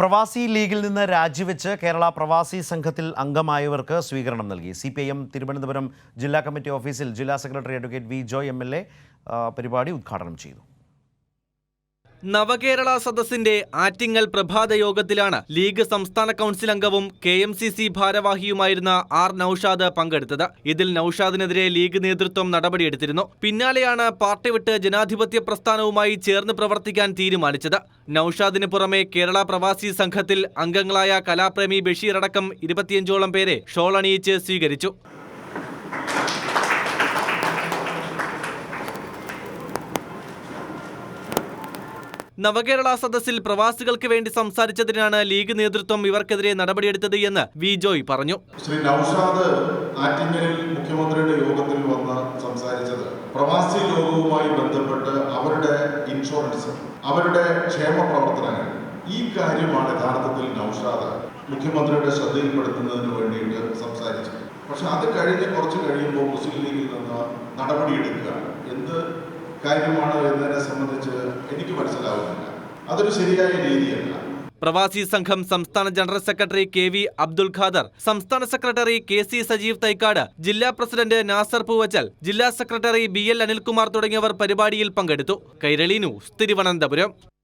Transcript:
പ്രവാസി ലീഗിൽ നിന്ന് രാജിവെച്ച് കേരള പ്രവാസി സംഘത്തിൽ അംഗമായവർക്ക് സ്വീകരണം നൽകി. CPIM തിരുവനന്തപുരം ജില്ലാ കമ്മിറ്റി ഓഫീസിൽ ജില്ലാ secretary advocate V Joy MLA പരിപാടി ഉദ്ഘാടനം ചെയ്തു. നവകേരള സദസ്സിന്റെ ആറ്റിങ്ങൽ പ്രഭാത യോഗത്തിലാണ് ലീഗ് സംസ്ഥാന കൗൺസിൽ അംഗവും KMCC ഭാരവാഹിയുമായിരുന്ന R നൌഷാദ് പങ്കെടുത്തത്. ഇതിൽ നൌഷാദിനെതിരെ ലീഗ് നേതൃത്വം നടപടിയെടുത്തിരുന്നു. പിന്നാലെയാണ് പാർട്ടി വിട്ട് ജനാധിപത്യ പ്രസ്ഥാനവുമായി ചേർന്ന് പ്രവർത്തിക്കാൻ തീരുമാനിച്ചത്. നൌഷാദിന് പുറമെ കേരള പ്രവാസി സംഘത്തിൽ അംഗങ്ങളായ കലാപ്രേമി ബഷീർ അടക്കം 25ഓളം പേരെ ഷോൾ അണിയിച്ച് സ്വീകരിച്ചു. നവകേരള സദസ്സിൽ പ്രവാസികൾക്ക് വേണ്ടി സംസാരിച്ചതിനാണ് ലീഗ് നേതൃത്വം ഇവർക്കെതിരെ നടപടിയെടുത്തത് എന്ന് വി ജോയ് പറഞ്ഞു. ശ്രീ നൌഷാദ് ആറ്റിങ്ങലിൽ മുഖ്യമന്ത്രിയുടെ യോഗത്തിൽ വന്ന് സംസാരിച്ചത് പ്രവാസി ലോകവുമായി ബന്ധപ്പെട്ട് അവരുടെ ഇൻഷുറൻസ്, അവരുടെ ക്ഷേമ പ്രവർത്തനങ്ങൾ, ഈ കാര്യമാണ് യഥാർത്ഥത്തിൽ നൌഷാദ് മുഖ്യമന്ത്രിയുടെ ശ്രദ്ധയിൽപ്പെടുത്തുന്നതിന് വേണ്ടിയിട്ട് സംസാരിച്ചത്. പക്ഷെ അത് കഴിഞ്ഞ് കുറച്ച് കഴിയുമ്പോൾ മുസ്ലിം ലീഗിൽ നിന്ന് നടപടിയെടുക്കുക എന്ത് കാര്യമാണ് എന്നതിനെ സംബന്ധിച്ച് എനിക്ക് മനസ്സിലാവുന്നില്ല. അതൊരു ശരിയായ രീതിയല്ല. പ്രവാസി സംഘം സംസ്ഥാന general secretary KV Abdul Khader, സംസ്ഥാന സെക്രട്ടറി KC സജീവ് തൈക്കാട്, ജില്ലാ പ്രസിഡന്റ് നാസർ പൂവച്ചൽ, ജില്ലാ സെക്രട്ടറി BL അനിൽകുമാർ തുടങ്ങിയവർ പരിപാടിയിൽ പങ്കെടുത്തു. കൈരളി ന്യൂസ്, തിരുവനന്തപുരം.